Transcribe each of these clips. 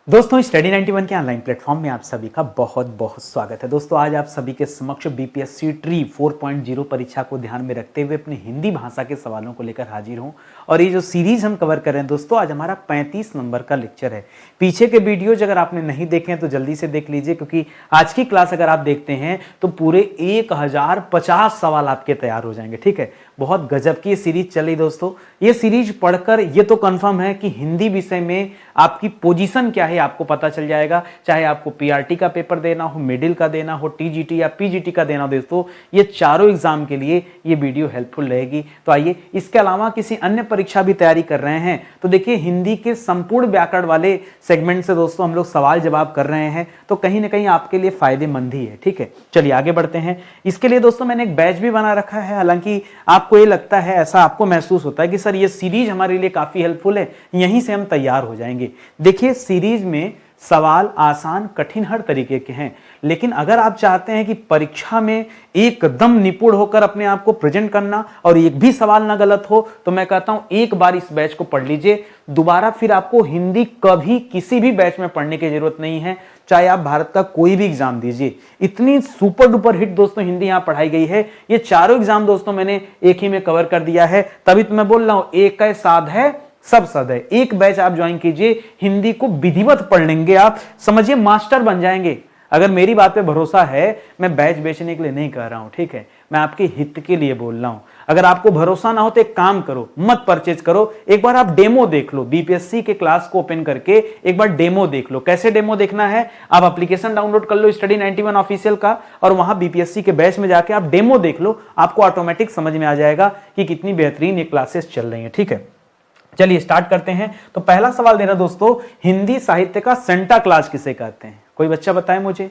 दोस्तों स्टडी 91 के online platform में आप सभी का बहुत बहुत स्वागत है। दोस्तों आज आप सभी के समक्ष बीपीएससी ट्री 4.0 परीक्षा को ध्यान में रखते हुए अपनी हिंदी भाषा के सवालों को लेकर हाजिर हूं। और ये जो सीरीज हम कवर कर रहे हैं दोस्तों, आज हमारा 35 नंबर का लेक्चर है। पीछे के वीडियोज अगर आपने नहीं देखे हैं तो जल्दी से देख लीजिए, क्योंकि आज की क्लास अगर आप देखते हैं तो पूरे 1050 सवाल आपके तैयार हो जाएंगे। ठीक है, बहुत गजब की ये सीरीज चली दोस्तों। ये सीरीज पढ़कर ये तो कंफर्म है कि हिंदी विषय में आपकी पोजीशन क्या है आपको पता चल जाएगा। चाहे आपको पीआरटी का पेपर देना हो, मिडिल का देना हो, टीजीटी या पीजीटी का देना हो दोस्तों, ये चारों एग्जाम के लिए ये वीडियो हेल्पफुल रहेगी। तो आइए, इसके अलावा किसी अन्य परीक्षा भी तैयारी कर रहे हैं तो देखिए, हिंदी के संपूर्ण व्याकरण वाले सेगमेंट से दोस्तों हम लोग सवाल जवाब कर रहे हैं, तो कहीं ना कहीं आपके लिए फायदेमंद ही है। ठीक है, चलिए आगे बढ़ते हैं। इसके लिए दोस्तों मैंने एक बैच भी बना रखा है। हालांकि आपको ये लगता है, ऐसा आपको महसूस होता है कि सर ये सीरीज हमारे लिए काफी हेल्पफुल है, यहीं से हम तैयार हो जाएंगे। देखिए, सीरीज में सवाल आसान कठिन हर तरीके के हैं, लेकिन अगर आप चाहते हैं कि परीक्षा में एकदम निपुण होकर अपने आप को प्रेजेंट करना और एक भी सवाल ना गलत हो, तो मैं कहता हूं एक बार इस बैच को पढ़ लीजिए। दोबारा फिर आपको हिंदी कभी किसी भी बैच में पढ़ने की जरूरत नहीं है, चाहे आप भारत का कोई भी एग्जाम दीजिए। इतनी सुपर डुपर हिट दोस्तों हिंदी यहां पढ़ाई गई है। ये चारों एग्जाम दोस्तों मैंने एक ही में कवर कर दिया है, तभी तो मैं बोल रहा हूं एक है साध है सब सद है। एक बैच आप ज्वाइन कीजिए, हिंदी को विधिवत पढ़ लेंगे, आप समझिए मास्टर बन जाएंगे। अगर मेरी बात पे भरोसा है, मैं बैच बेचने के लिए नहीं कह रहा हूं, ठीक है, मैं आपके हित के लिए बोल रहा हूं। अगर आपको भरोसा ना हो तो एक काम करो, मत परचेज करो, एक बार आप डेमो देख लो। बीपीएससी के क्लास को ओपन करके एक बार डेमो देख लो। कैसे डेमो देखना है, आप एप्लीकेशन डाउनलोड कर लो स्टडी 91 ऑफिशियल का, और वहां बीपीएससी के बैच में जाके आप डेमो देख लो। आपको ऑटोमेटिक समझ में आ जाएगा कि कितनी बेहतरीन ये क्लासेस चल रही है। ठीक है, चलिए स्टार्ट करते हैं। तो पहला सवाल दे रहा दोस्तों, हिंदी साहित्य का सेंटा क्लॉज किसे कहते हैं? कोई बच्चा बताए मुझे।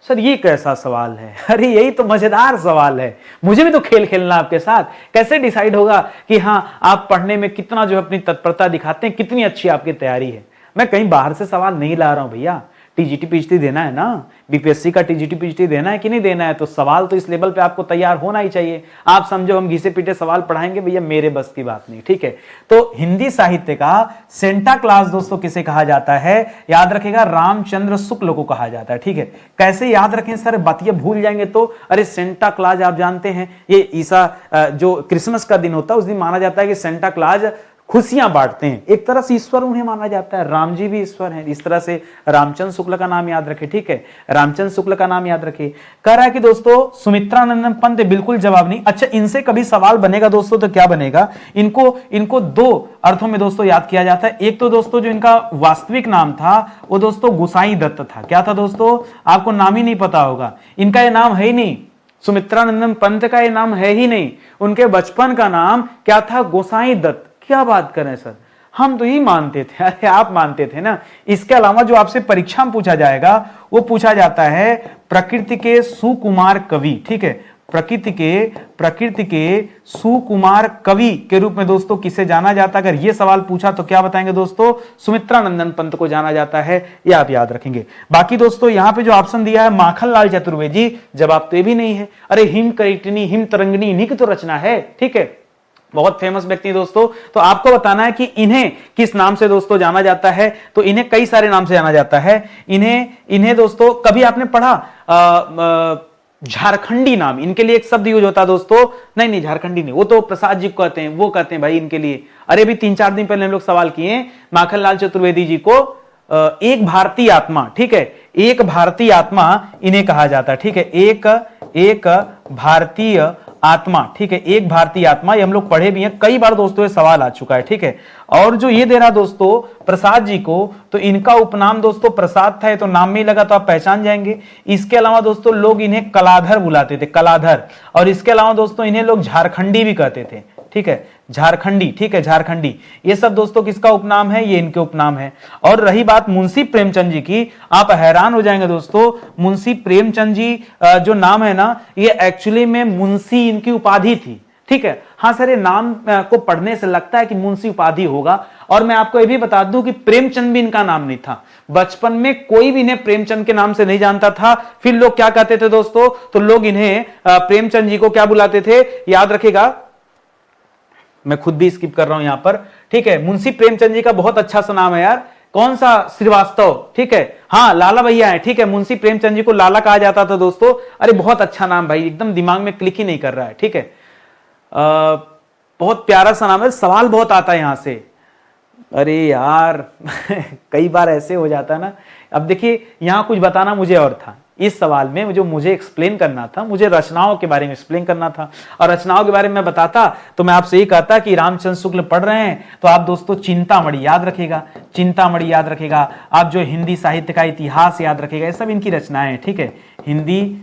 सर ये कैसा सवाल है? अरे यही तो मजेदार सवाल है, मुझे भी तो खेल खेलना आपके साथ। कैसे डिसाइड होगा कि हाँ आप पढ़ने में कितना जो अपनी तत्परता दिखाते हैं, कितनी अच्छी आपकी तैयारी है। मैं कहीं बाहर से सवाल नहीं ला रहा हूं भैया। टीजीटी पीजीटी देना है ना, बीपीएससी का टीजीटी पीजीटी देना है कि नहीं देना है, तो सवाल तो इस लेवल पे आपको तैयार होना ही चाहिए। आप समझो हम घिसे पीटे सवाल पढ़ाएंगे, भैया मेरे बस की बात नहीं। ठीक है, तो हिंदी साहित्य का सेंटा क्लॉज दोस्तों किसे कहा जाता है? याद रखेगा, रामचंद्र शुक्ल को कहा जाता है। ठीक है, कैसे याद रखें सर, बातियां भूल जाएंगे तो। अरे सेंटा क्लॉज आप जानते हैं, ये ईसा जो क्रिसमस का दिन होता है उस दिन माना जाता है कि सेंटा क्लॉज खुशियां बांटते हैं। एक तरह से ईश्वर उन्हें माना जाता है, राम जी भी ईश्वर हैं। इस तरह से रामचंद्र शुक्ल का नाम याद रखे। ठीक है, रामचंद्र शुक्ल का नाम याद रखे। कह रहा है कि दोस्तों सुमित्रानंदन पंत, बिल्कुल जवाब नहीं। अच्छा, इनसे कभी सवाल बनेगा दोस्तों तो क्या बनेगा, इनको दो अर्थों में दोस्तों याद किया जाता है। एक तो दोस्तों जो इनका वास्तविक नाम था वो दोस्तों गोसाई दत्त था। क्या था दोस्तों, आपको नाम ही नहीं पता होगा, इनका ये नाम है ही नहीं। सुमित्रानंदन पंत का ये नाम है ही नहीं। उनके बचपन का नाम क्या था? गोसाई दत्त। क्या बात करें सर, हम तो यही मानते थे। अरे आप मानते थे ना। इसके अलावा जो आपसे परीक्षा में पूछा जाएगा वो पूछा जाता है प्रकृति के सुकुमार कवि। ठीक है, प्रकृति के सुकुमार कवि के रूप में दोस्तों किसे जाना जाता है? अगर ये सवाल पूछा तो क्या बताएंगे दोस्तों? सुमित्रानंदन पंत को जाना जाता है, ये आप याद रखेंगे। बाकी दोस्तों यहां पे जो ऑप्शन दिया है माखनलाल चतुर्वेदी, जवाब तो ये भी नहीं है। अरे हिम करिटनी हिम तरंगिणी इन्हीं की तो रचना है। ठीक है, बहुत फेमस व्यक्ति दोस्तों। तो आपको बताना है कि इन्हें किस नाम से दोस्तों जाना जाता है। तो इन्हें कई सारे नाम से जाना जाता है। इन्हें दोस्तों कभी आपने पढ़ा झारखंडी नाम, इनके लिए एक शब्द यूज होता है दोस्तों। नहीं झारखंडी नहीं, वो तो प्रसाद जी को कहते हैं, वो कहते हैं भाई इनके लिए। अरे भी 3-4 दिन पहले हम लोग सवाल किए माखनलाल चतुर्वेदी जी को, एक भारतीय आत्मा। ठीक है, एक भारतीय आत्मा इन्हें कहा जाता है। ठीक है, एक भारतीय आत्मा। ठीक है, एक भारतीय आत्मा, ये हम लोग पढ़े भी हैं कई बार दोस्तों, ये सवाल आ चुका है। ठीक है, और जो ये दे रहा दोस्तों प्रसाद जी को, तो इनका उपनाम दोस्तों प्रसाद था, ये तो नाम में ही लगा तो आप पहचान जाएंगे। इसके अलावा दोस्तों लोग इन्हें कलाधर बुलाते थे, कलाधर। और इसके अलावा दोस्तों इन्हें लोग झारखंडी भी कहते थे। ठीक है, झारखंडी। ठीक है, झारखंडी। ये सब दोस्तों किसका उपनाम है? ये इनके उपनाम है। और रही बात मुंशी प्रेमचंद जी की, आप हैरान हो जाएंगे दोस्तों। मुंशी प्रेमचंद जी जो नाम है ना, ये एक्चुअली में मुंशी इनकी उपाधि थी। ठीक है, हाँ सर, ये नाम को पढ़ने से लगता है कि मुंशी उपाधि होगा। और मैं आपको ये भी बता दूं कि प्रेमचंद भी इनका नाम नहीं था। बचपन में कोई भी इन्हें प्रेमचंद के नाम से नहीं जानता था। फिर लोग क्या कहते थे दोस्तों, तो लोग इन्हें प्रेमचंद जी को क्या बुलाते थे? याद रखेगा, मैं खुद भी स्किप कर रहा हूं यहां पर। ठीक है, मुंशी प्रेमचंद जी का बहुत अच्छा सा नाम है यार, कौन सा श्रीवास्तव, ठीक है, हाँ लाला भैया है, ठीक है, मुंशी प्रेमचंद जी को लाला कहा जाता था दोस्तों। अरे बहुत अच्छा नाम भाई, एकदम दिमाग में क्लिक ही नहीं कर रहा है, ठीक है, बहुत प्यारा सा नाम है, सवाल बहुत आता है यहां से। अरे यार कई बार ऐसे हो जाता है ना। अब देखिए यहां कुछ बताना मुझे और था, इस सवाल में जो मुझे एक्सप्लेन करना था, मुझे रचनाओं के बारे में एक्सप्लेन करना था, और रचनाओं के बारे में मैं बताता तो मैं आपसे ये कहता कि रामचंद्र शुक्ल पढ़ रहे हैं तो आप दोस्तों चिंतामणि याद रखेगा, चिंतामणि याद रखेगा, आप जो हिंदी साहित्य का इतिहास याद रखेगा, ये सब इनकी रचनाएं हैं, ठीक है, हिंदी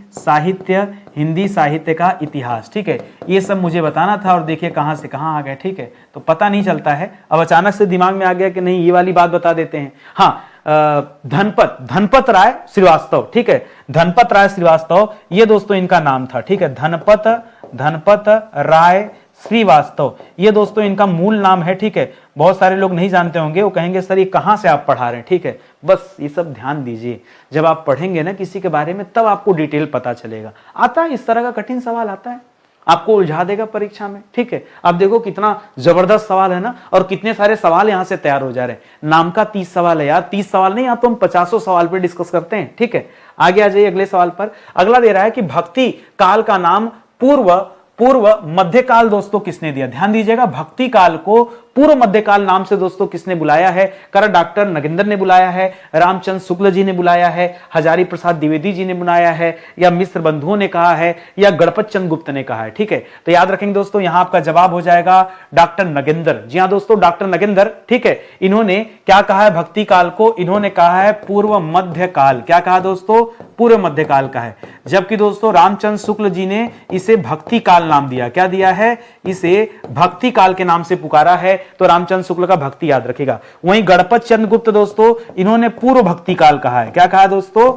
साहित्य का इतिहास, ठीक है, ये सब मुझे बताना था। और देखिए कहां से कहां आ गए, ठीक है, तो पता नहीं चलता है, अब अचानक से दिमाग में आ गया कि नहीं ये वाली बात बता देते हैं। हाँ, धनपत राय श्रीवास्तव, ठीक है, धनपत राय श्रीवास्तव, ये दोस्तों इनका नाम था, ठीक है, धनपत राय श्रीवास्तव, ये दोस्तों इनका मूल नाम है, ठीक है। बहुत सारे लोग नहीं जानते होंगे, वो कहेंगे सर ये कहां से आप पढ़ा रहे हैं, ठीक है, बस ये सब ध्यान दीजिए, जब आप पढ़ेंगे ना किसी के बारे में तब आपको डिटेल पता चलेगा। आता है इस तरह का कठिन सवाल आता है, आपको उलझा देगा परीक्षा में, ठीक है। आप देखो कितना जबरदस्त सवाल है ना, और कितने सारे सवाल यहां से तैयार हो जा रहे हैं। नाम का 30 सवाल है यार, 30 सवाल नहीं, यहाँ तो हम 50 सवाल पे डिस्कस करते हैं, ठीक है। आगे आ जाइए अगले सवाल पर। अगला दे रहा है कि भक्ति काल का नाम पूर्व मध्यकाल दोस्तों किसने दिया। ध्यान दीजिएगा, भक्ति काल को पूर्व मध्यकाल नाम से दोस्तों किसने बुलाया है। करा डॉक्टर नगेंद्र ने बुलाया है, रामचंद्र शुक्ल जी ने बुलाया है, हजारी प्रसाद द्विवेदी जी ने बुलाया है, या मिश्र बंधुओं ने कहा है, या गणपत चंद्र गुप्त ने कहा है, ठीक है। तो याद रखेंगे दोस्तों, यहां आपका जवाब हो जाएगा डॉक्टर नगेंद्र। जी हाँ दोस्तों, डॉक्टर नगेंद्र, ठीक है, इन्होंने क्या कहा है भक्ति काल को, इन्होंने कहा है पूर्व मध्य काल। क्या कहा दोस्तों, पूर्व मध्य काल का है। जबकि दोस्तों रामचंद्र शुक्ल जी ने इसे भक्ति काल नाम दिया। क्या दिया है, इसे भक्ति काल के नाम से पुकारा है, तो रामचंद्र शुक्ल का भक्ति याद रखेगा। वहीं गणपत चंद्र गुप्त दोस्तों, इन्होंने पूर्व भक्ति काल कहा है। क्या कहा दोस्तों,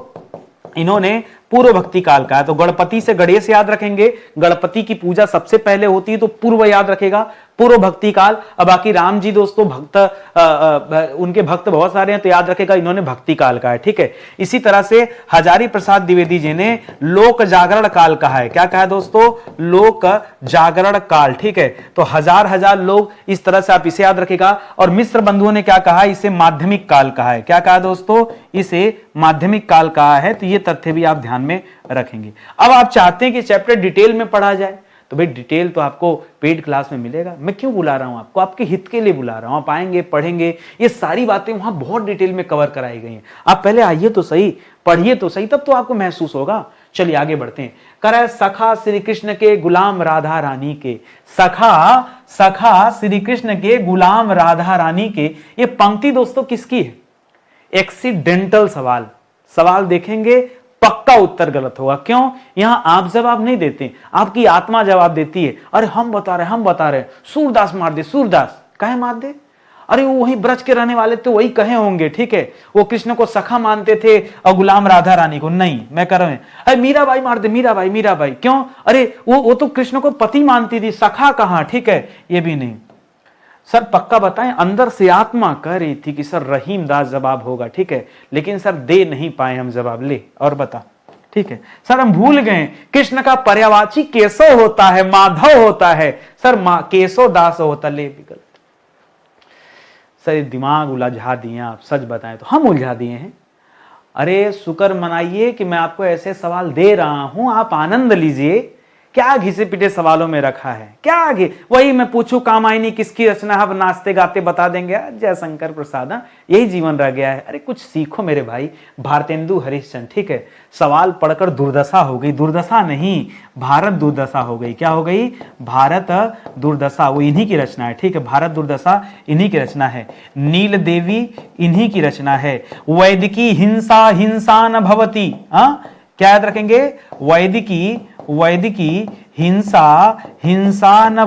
इन्होंने पूर्व भक्ति काल का है। तो गणपति से गणेश याद रखेंगे, गणपति की पूजा सबसे पहले होती है तो पूर्व याद रखेगा, पूर्व भक्ति काल। अब बाकी राम जी दोस्तों उनके भक्त बहुत सारे हैं तो याद रखेगा इन्होंने भक्ति काल का है, ठीक है। इसी तरह से हजारी प्रसाद द्विवेदी जी ने लोक जागरण काल कहा है। क्या कहा है दोस्तों, लोक जागरण काल, ठीक है। तो हजार लोग, इस तरह से आप इसे याद रखेगा। और मिश्र बंधुओं ने क्या कहा, इसे माध्यमिक काल कहा है। क्या कहा दोस्तों, इसे माध्यमिक काल कहा है। तो ये तथ्य भी आप ध्यान में रखेंगे। अब आप चाहते हैं कि चैप्टर डिटेल में पढ़ा जाए, तो भाई डिटेल तो आपको पेड क्लास में मिलेगा। मैं क्यों बुला रहा हूं आपको, आपके हित के लिए बुला रहा हूं। आप आएंगे, पढ़ेंगे, ये सारी बातें वहां बहुत डिटेल में कवर कराई गई हैं। आप पहले आइए तो सही, पढ़िए तो सही, तब तो आपको महसूस होगा। चलिए आगे बढ़ते हैं। करा सखा श्री कृष्ण के गुलाम राधा रानी के, सखा श्री कृष्ण के गुलाम राधा रानी के, ये पंक्ति दोस्तों किसकी है। एक्सीडेंटल सवाल देखेंगे, पक्का उत्तर गलत होगा। क्यों, यहां आप जवाब नहीं देते, आपकी आत्मा जवाब देती है। अरे हम बता रहे, सूरदास मार दे, सूरदास कहे मार दे, अरे वो वही ब्रज के रहने वाले तो वही कहे होंगे, ठीक है। वो कृष्ण को सखा मानते थे और गुलाम राधा रानी को नहीं। मैं कर रहा हूं, अरे मीराबाई मार दे, मीराबाई क्यों, अरे वो तो कृष्ण को पति मानती थी, सखा कहां, ठीक है, ये भी नहीं। सर पक्का बताएं, अंदर से आत्मा कह रही थी कि सर रहीम दास जवाब होगा, ठीक है, लेकिन सर दे नहीं पाए हम जवाब। ले और बता, ठीक है। सर हम भूल गए कृष्ण का पर्यायवाची केशव होता है, माधव होता है, सर केशव दास होता। ले भी गलत। सर दिमाग उलझा दिए आप, सच बताएं तो हम उलझा दिए हैं। अरे शुक्र मनाइए कि मैं आपको ऐसे सवाल दे रहा हूं, आप आनंद लीजिए। क्या घिसे पिटे सवालों में रखा है, क्या आगे वही मैं पूछूं कामायनी किसकी रचना है, अब नाचते गाते बता देंगे जय शंकर प्रसाद, यही जीवन रह गया है। अरे कुछ सीखो मेरे भाई। भारतेंदु हरिश्चंद्र, ठीक है, सवाल पढ़कर दुर्दशा हो गई, दुर्दशा नहीं भारत दुर्दशा हो गई। क्या हो गई, भारत दुर्दशा, वो इन्हीं की रचना है, ठीक है, भारत दुर्दशा इन्हीं की रचना है। नील देवी इन्हीं की रचना है। वैदिकी हिंसा न भवती, क्या याद रखेंगे, वैदिकी हिंसा न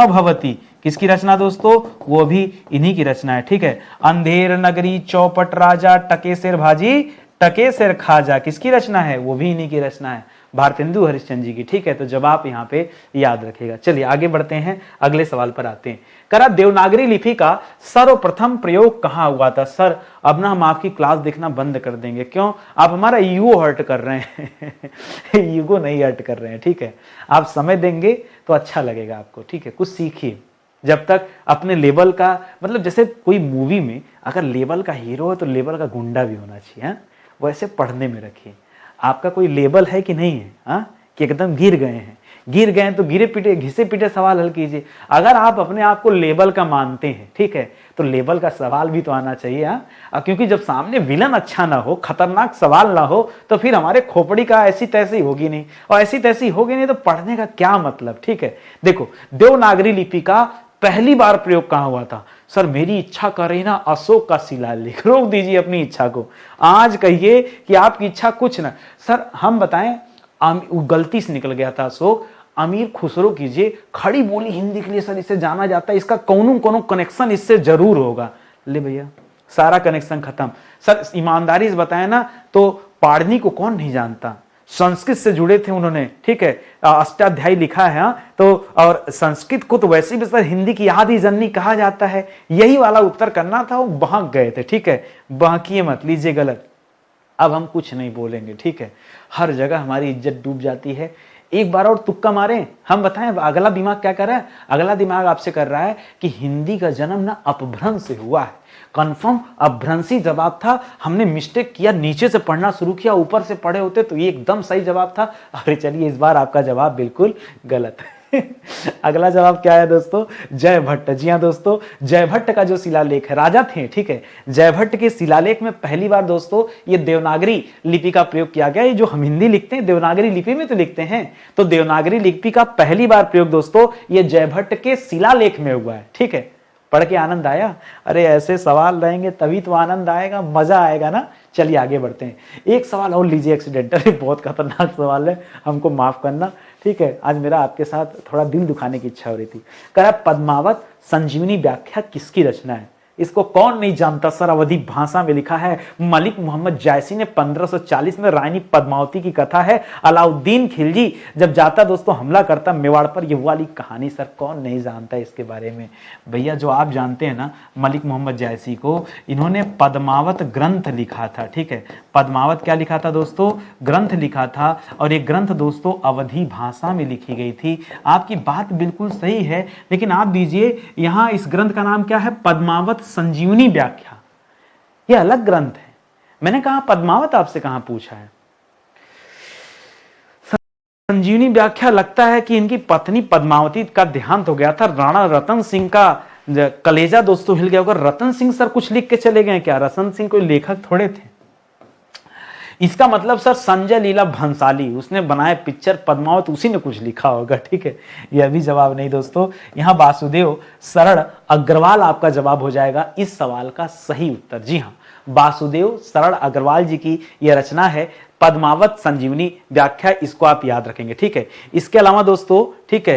भवती, किसकी रचना दोस्तों, वो भी इन्हीं की रचना है, ठीक है। अंधेर नगरी चौपट राजा टके सिर भाजी टके सिर खाजा, किसकी रचना है, वो भी इन्हीं की रचना है, भारतेंदु हरिश्चंद्र जी की, ठीक है। तो जवाब यहाँ पे याद रखेगा। चलिए आगे बढ़ते हैं, अगले सवाल पर आते हैं। करा देवनागरी लिपि का सर्वप्रथम प्रयोग कहाँ हुआ था। सर अब ना हम आपकी क्लास देखना बंद कर देंगे। क्यों, आप हमारा ईगो हर्ट कर रहे हैं ईगो नहीं हर्ट कर रहे हैं, ठीक है। आप समय देंगे तो अच्छा लगेगा आपको, ठीक है, कुछ सीखिए। जब तक अपने लेवल का, मतलब जैसे कोई मूवी में अगर लेवल का हीरो है तो लेवल का गुंडा भी होना चाहिए, हाँ? वैसे पढ़ने में रखिए, आपका कोई लेवल है कि नहीं है, हाँ? कि एकदम गिर गए हैं, गिर गए हैं तो गिरे पीटे घिसे पीटे सवाल हल कीजिए। अगर आप अपने आप को लेवल का मानते हैं, ठीक है, तो लेवल का सवाल भी तो आना चाहिए, हाँ? क्योंकि जब सामने विलन अच्छा ना हो, खतरनाक सवाल ना हो, तो फिर हमारे खोपड़ी का ऐसी तैसी होगी नहीं, और ऐसी तैसी होगी नहीं तो पढ़ने का क्या मतलब, ठीक है। देखो, देवनागरी लिपि का पहली बार प्रयोग कहां हुआ था? सर मेरी इच्छा कर रही ना अशोक का शिलालेख। रोक दीजिए अपनी इच्छा को, आज कहिए कि आपकी इच्छा कुछ ना। सर हम बताएं, गलती से निकल गया था अशोक, अमीर खुसरो कीजिए, खड़ी बोली हिंदी के लिए सर इसे जाना जाता है, इसका कोनो कनेक्शन इससे जरूर होगा। ले भैया, सारा कनेक्शन खत्म। सर ईमानदारी से बताएं ना, तो पाणिनि को कौन नहीं जानता, संस्कृत से जुड़े थे उन्होंने, ठीक है, अष्टाध्यायी लिखा है, हाँ? तो और संस्कृत को तो वैसे भी सर हिंदी की आदि जननी कहा जाता है। यही वाला उत्तर करना था, वो बहक गए थे, ठीक है, बहकिए मत लीजिए गलत। अब हम कुछ नहीं बोलेंगे, ठीक है, हर जगह हमारी इज्जत डूब जाती है। एक बार और तुक्का मारें, हम बताएं अगला दिमाग क्या कर रहा है? अगला दिमाग आपसे कर रहा है कि हिंदी का जन्म ना अपभ्रंश से हुआ है। कंफर्म अपभ्रंशी जवाब था, हमने मिस्टेक किया, नीचे से पढ़ना शुरू किया, ऊपर से पढ़े होते तो ये एकदम सही जवाब था। अरे चलिए, इस बार आपका जवाब बिल्कुल गलत है। अगला जवाब क्या है दोस्तों? जयभट्ट। जी हाँ दोस्तों, जयभट्ट का जो शिलालेख है, राजा थे, ठीक है, जयभट्ट के शिलालेख में पहली बार दोस्तों ये देवनागरी लिपि का प्रयोग किया गया। ये जो हम हिंदी लिखते हैं देवनागरी लिपि में तो लिखते हैं, तो देवनागरी लिपि का पहली बार प्रयोग दोस्तों ये जयभट्ट के शिलालेख में हुआ है, ठीक है। पढ़ के आनंद आया? अरे ऐसे सवाल रहेंगे तभी तो आनंद आएगा, मजा आएगा ना। चलिए आगे बढ़ते हैं, एक सवाल और लीजिए एक्सीडेंटल, बहुत खतरनाक सवाल है, हमको माफ करना, ठीक है। आज मेरा आपके साथ थोड़ा दिल दुखाने की इच्छा हो रही थी। कह रहा पद्मावत संजीवनी व्याख्या किसकी रचना है? इसको कौन नहीं जानता सर, अवधी भाषा में लिखा है। मलिक मोहम्मद जायसी ने 1540 में रानी पद्मावती की कथा है। अलाउद्दीन खिलजी जब जाता दोस्तों हमला करता मेवाड़ पर, ये वाली कहानी सर कौन नहीं जानता इसके बारे में? भैया जो आप जानते हैं ना मलिक मोहम्मद जायसी को, इन्होंने पद्मावत ग्रंथ लिखा था, ठीक है। पद्मावत क्या लिखा था दोस्तों? ग्रंथ लिखा था, और ये ग्रंथ दोस्तों अवधी भाषा में लिखी गई थी। आपकी बात बिल्कुल सही है, लेकिन आप दीजिए यहां इस ग्रंथ का नाम क्या है? पद्मावत संजीवनी व्याख्या। यह अलग ग्रंथ है। मैंने कहा पद्मावत आपसे कहां पूछा है? संजीवनी व्याख्या, लगता है कि इनकी पत्नी पद्मावती का देहांत हो गया था। राणा रतन सिंह का कलेजा दोस्तों हिल गया होगा। रतन सिंह सर कुछ लिख के चले गए क्या? रतन सिंह कोई लेखक थोड़े थे। इसका मतलब सर संजय लीला भंसाली, उसने बनाए पिक्चर पद्मावत, उसी ने कुछ लिखा होगा, ठीक है। यह भी जवाब नहीं दोस्तों। यहां वासुदेव शरण अग्रवाल आपका जवाब हो जाएगा इस सवाल का सही उत्तर। जी हाँ, वासुदेव शरण अग्रवाल जी की यह रचना है पद्मावत संजीवनी व्याख्या, इसको आप याद रखेंगे, ठीक है। इसके अलावा दोस्तों, ठीक है,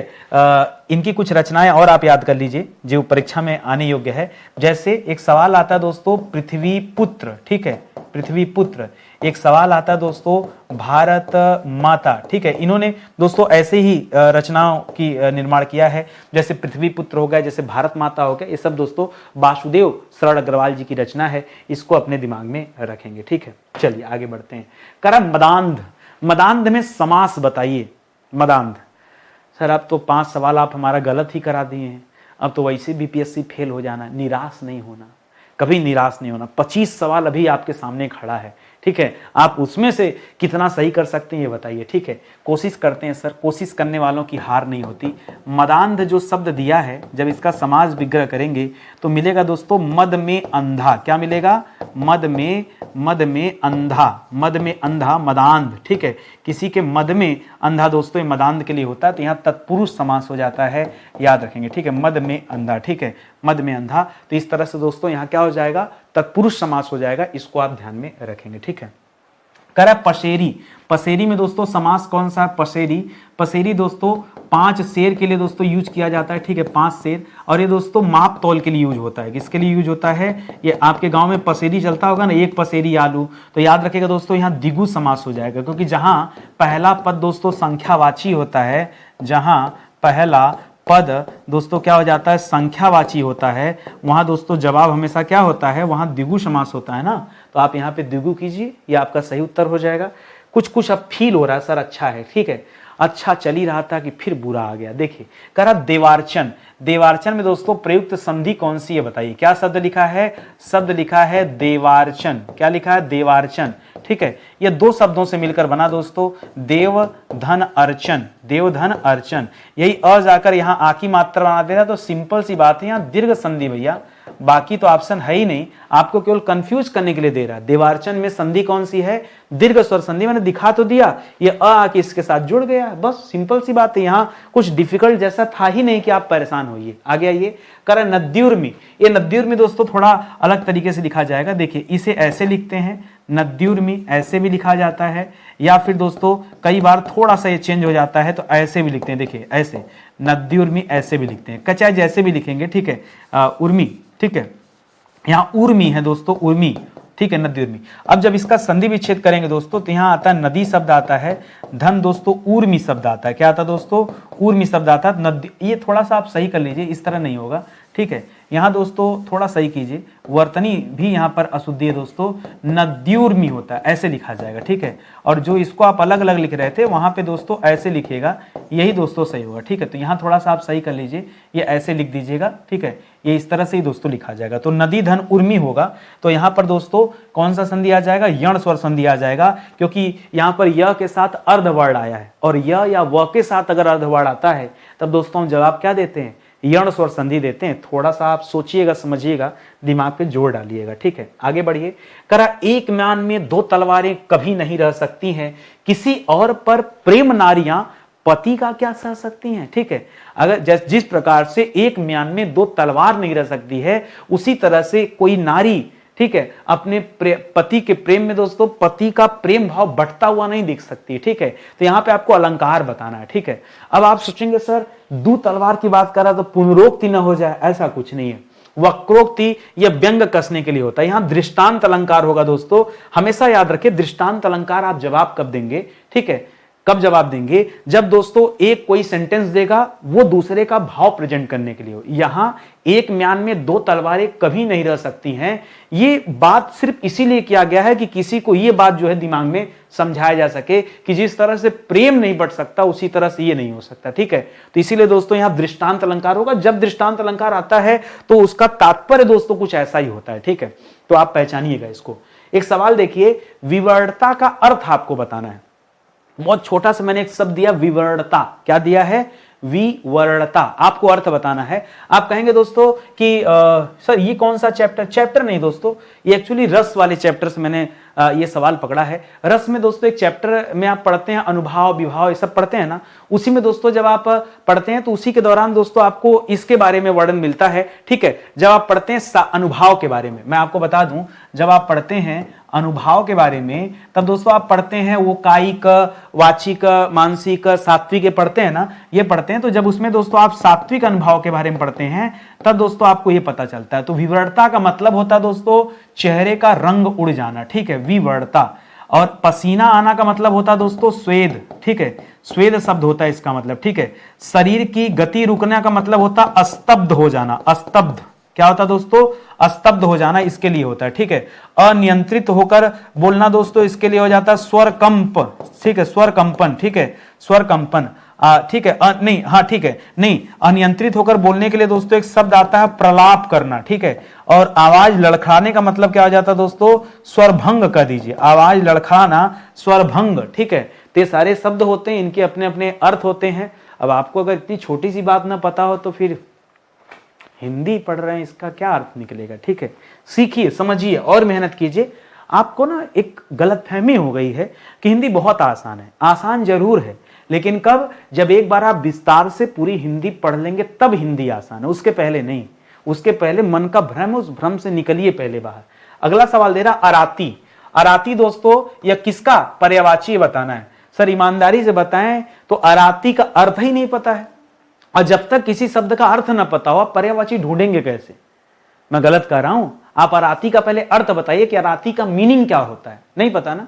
इनकी कुछ रचनाएं और आप याद कर लीजिए जो परीक्षा में आने योग्य है। जैसे एक सवाल आता है दोस्तों पृथ्वी पुत्र, ठीक है, पृथ्वी पुत्र। एक सवाल आता है दोस्तों भारत माता, ठीक है। इन्होंने दोस्तों ऐसे ही रचनाओं की निर्माण किया है, जैसे पृथ्वी पुत्र हो गया, जैसे भारत माता हो गया। ये सब दोस्तों वासुदेव शरण अग्रवाल जी की रचना है, इसको अपने दिमाग में रखेंगे, ठीक है। चलिए आगे बढ़ते हैं। करम मदांध, मदांध में समास बताइए। मदांध सर अब तो 5 सवाल आप हमारा गलत ही करा दिए हैं, अब तो वैसे बीपीएससी फेल हो जाना। निराश नहीं होना, कभी निराश नहीं होना। 25 सवाल अभी आपके सामने खड़ा है, ठीक है। आप उसमें से कितना सही कर सकते हैं ये बताइए, ठीक है। कोशिश करते हैं सर, कोशिश करने वालों की हार नहीं होती। मदांध जो शब्द दिया है, जब इसका समास विग्रह करेंगे तो मिलेगा दोस्तों मद में अंधा। क्या मिलेगा? मद में अंधा, मद में अंधा मदांध, ठीक है। किसी के मद में अंधा दोस्तों ये मदांध के लिए होता है, तो यहाँ तत्पुरुष समास हो जाता है, याद रखेंगे, ठीक है। मद में अंधा, ठीक है, मद में अंधा। तो इस तरह से दोस्तों यहाँ क्या हो जाएगा? तत्पुरुष समास हो जाएगा, इसको आप ध्यान में रखेंगे, ठीक है। कह रहा पशेरी, पसेरी में दोस्तों समास कौन सा है? पसेरी, पसेरी दोस्तों 5 शेर के लिए दोस्तों यूज किया जाता है, ठीक है, 5 शेर। और ये दोस्तों माप तौल के लिए यूज होता है। किसके लिए यूज होता है? ये आपके गांव में पसेरी चलता होगा ना, 1 पसेरी आलू, तो याद रखिएगा दोस्तों यहाँ द्विगु समास हो जाएगा, क्योंकि जहां पहला पद दोस्तों संख्यावाची होता है, जहां पहला पद दोस्तों क्या हो जाता है? संख्यावाची होता है, वहां दोस्तों जवाब हमेशा क्या होता है? वहां द्विगु समास होता है ना। तो आप यहाँ पे द्विगु कीजिए, ये आपका सही उत्तर हो जाएगा। कुछ अब फील हो रहा है सर, अच्छा है, ठीक है। अच्छा चल ही रहा था कि फिर बुरा आ गया। देखिए कह रहा देवार्चन, देवार्चन में दोस्तों प्रयुक्त संधि कौन सी है बताइए। क्या शब्द लिखा है, शब्द लिखा है देवार्चन। क्या लिखा है, देवार्चन। ठीक है, ये दो शब्दों से मिलकर बना दोस्तों, देव धन अर्चन, देव धन अर्चन। यही अ जाकर यहां आ की मात्रा बना देता, तो सिंपल सी बात है, यहां दीर्घ संधि भैया, बाकी तो ऑप्शन है ही नहीं, आपको केवल कंफ्यूज करने के लिए दे रहा है। देवार्चन में संधि कौन सी है, दीर्घ स्वर संधि, मैंने दिखा तो दिया, ये अ आके इसके साथ जुड़ गया, बस सिंपल सी बात है, यहां कुछ डिफिकल्ट जैसा था ही नहीं कि आप परेशान होइए। आगे आइए, कर नद्युर्मी, ये नद्युर्मी दोस्तों थोड़ा अलग तरीके से लिखा जाएगा। देखिए इसे ऐसे लिखते हैं, नद्युर्मी ऐसे भी लिखा जाता है, या फिर दोस्तों कई बार थोड़ा सा ये चेंज हो जाता है तो ऐसे भी लिखते हैं। देखिए ऐसे नद्युर्मी ऐसे भी लिखते हैं, कचा जैसे भी लिखेंगे। ठीक है, उर्मी, ठीक है, यहाँ उर्मी है दोस्तों, उर्मी, ठीक है, नदी उर्मी। अब जब इसका संधि विच्छेद करेंगे दोस्तों तो यहाँ आता है नदी शब्द आता है, धन दोस्तों उर्मी शब्द आता है। क्या आता है दोस्तों, उर्मी शब्द आता है, नदी। ये थोड़ा सा आप सही कर लीजिए, इस तरह नहीं होगा। ठीक है, यहाँ दोस्तों थोड़ा सही कीजिए, वर्तनी भी यहाँ पर अशुद्धि है दोस्तों, नद्युर्मी होता है, ऐसे लिखा जाएगा। ठीक है, और जो इसको आप अलग अलग लिख रहे थे वहां पे दोस्तों ऐसे लिखिएगा, यही दोस्तों सही होगा। ठीक है, तो यहाँ थोड़ा सा आप सही कर लीजिए, ये ऐसे लिख दीजिएगा। ठीक है, ये इस तरह से ही दोस्तों लिखा जाएगा, तो नदी धन उर्मी होगा। तो यहाँ पर दोस्तों कौन सा संधि आ जाएगा, यण स्वर संधि आ जाएगा, क्योंकि यहाँ पर य के साथ अर्ध वर्ण आया है, और य या व के साथ अगर अर्ध वर्ण आता है तब दोस्तों हम जवाब क्या देते हैं, यण स्वर संधि देते हैं। थोड़ा सा आप सोचिएगा, समझिएगा, दिमाग पे जोर डालिएगा। ठीक है, आगे बढ़िए। करा एक म्यान में दो तलवारें कभी नहीं रह सकती हैं, किसी और पर प्रेम नारियां पति का क्या सह सकती हैं। ठीक है, अगर जिस प्रकार से एक म्यान में दो तलवार नहीं रह सकती है, उसी तरह से कोई नारी, ठीक है, अपने पति के प्रेम में दोस्तों पति का प्रेम भाव बढ़ता हुआ नहीं दिख सकती। ठीक है, तो यहां पे आपको अलंकार बताना है। ठीक है, अब आप सोचेंगे सर दो तलवार की बात कर रहा तो पुनरोक्ति न हो जाए, ऐसा कुछ नहीं है। वक्रोक्ति या व्यंग कसने के लिए होता है, यहां दृष्टांत अलंकार होगा दोस्तों। हमेशा याद रखिए दृष्टांत अलंकार आप जवाब कब देंगे, ठीक है, कब जवाब देंगे, जब दोस्तों एक कोई सेंटेंस देगा वो दूसरे का भाव प्रेजेंट करने के लिए हो। यहां एक म्यान में दो तलवारें कभी नहीं रह सकती हैं, ये बात सिर्फ इसीलिए किया गया है कि किसी को ये बात जो है दिमाग में समझाया जा सके कि जिस तरह से प्रेम नहीं बढ़ सकता उसी तरह से ये नहीं हो सकता। ठीक है, तो इसीलिए दोस्तों यहां दृष्टांत अलंकार होगा। जब दृष्टांत अलंकार आता है तो उसका तात्पर्य दोस्तों कुछ ऐसा ही होता है। ठीक है, तो आप पहचानिएगा इसको। एक सवाल देखिए, विवर्णता का अर्थ आपको बताना है। बहुत छोटा सा मैंने एक शब्द दिया, विवर्णता। क्या दिया है, विवर्णता, आपको अर्थ बताना है। आप कहेंगे दोस्तों कि सर ये कौन सा चैप्टर, चैप्टर नहीं दोस्तों, ये एक्चुअली रस वाले चैप्टर से मैंने ये सवाल पकड़ा है। रस में दोस्तों एक चैप्टर में आप पढ़ते हैं, अनुभाव विभाव ये सब पढ़ते हैं ना, उसी में दोस्तों जब आप पढ़ते हैं तो उसी के दौरान दोस्तों आपको इसके बारे में वर्णन मिलता है। ठीक है, जब आप पढ़ते हैं अनुभाव के बारे में, मैं आपको बता दूं, जब आप पढ़ते हैं अनुभाव के बारे में तब दोस्तों आप पढ़ते हैं वो कायिक, वाचिक, मानसिक, सात्विक पढ़ते हैं ना, ये पढ़ते हैं। तो जब उसमें दोस्तों आप सात्विक अनुभाव के बारे में पढ़ते हैं तब दोस्तों आपको ये पता चलता है। तो विवर्णता का मतलब होता है दोस्तों चेहरे का रंग उड़ जाना। ठीक है, विवर्णता। और पसीना आना का मतलब होता है दोस्तों स्वेद। ठीक है, स्वेद शब्द होता है इसका मतलब। ठीक है, शरीर की गति रुकने का मतलब होता है अस्तब्ध हो जाना। अस्तब्ध क्या होता है दोस्तों, अस्तब्ध हो जाना, इसके लिए होता है। ठीक है, अनियंत्रित होकर बोलना दोस्तों इसके लिए हो जाता है स्वर कंप। ठीक है, स्वर कंपन। ठीक है, स्वर कंपन। ठीक है, नहीं, हाँ ठीक है, नहीं, अनियंत्रित होकर बोलने के लिए दोस्तों एक शब्द आता है प्रलाप करना। ठीक है, और आवाज लड़खड़ाने का मतलब क्या हो जाता है दोस्तों, स्वरभंग कर दीजिए, आवाज लड़खड़ाना, स्वरभंग। ठीक है, तो ये सारे शब्द होते हैं, इनके अपने अपने अर्थ होते हैं। अब आपको अगर इतनी छोटी सी बात ना पता हो तो फिर हिंदी पढ़ रहे हैं, इसका क्या अर्थ निकलेगा। ठीक है, सीखिए, समझिए और मेहनत कीजिए। आपको ना एक गलतफहमी हो गई है कि हिंदी बहुत आसान है। आसान जरूर है, लेकिन कब, जब एक बार आप विस्तार से पूरी हिंदी पढ़ लेंगे तब हिंदी आसान है, उसके पहले नहीं। उसके पहले मन का भ्रम, उस भ्रम से निकलिए पहले बाहर। अगला सवाल दे रहा अराती। अराती दोस्तों यह किसका पर्यायवाची बताना है। सर ईमानदारी से बताएं तो अराती का अर्थ ही नहीं पता है, और जब तक किसी शब्द का अर्थ ना पता हो आप पर्यायवाची ढूंढेंगे कैसे। मैं गलत कह रहा हूं, आप अराती का पहले अर्थ बताइए कि अराती का मीनिंग क्या होता है। नहीं पता ना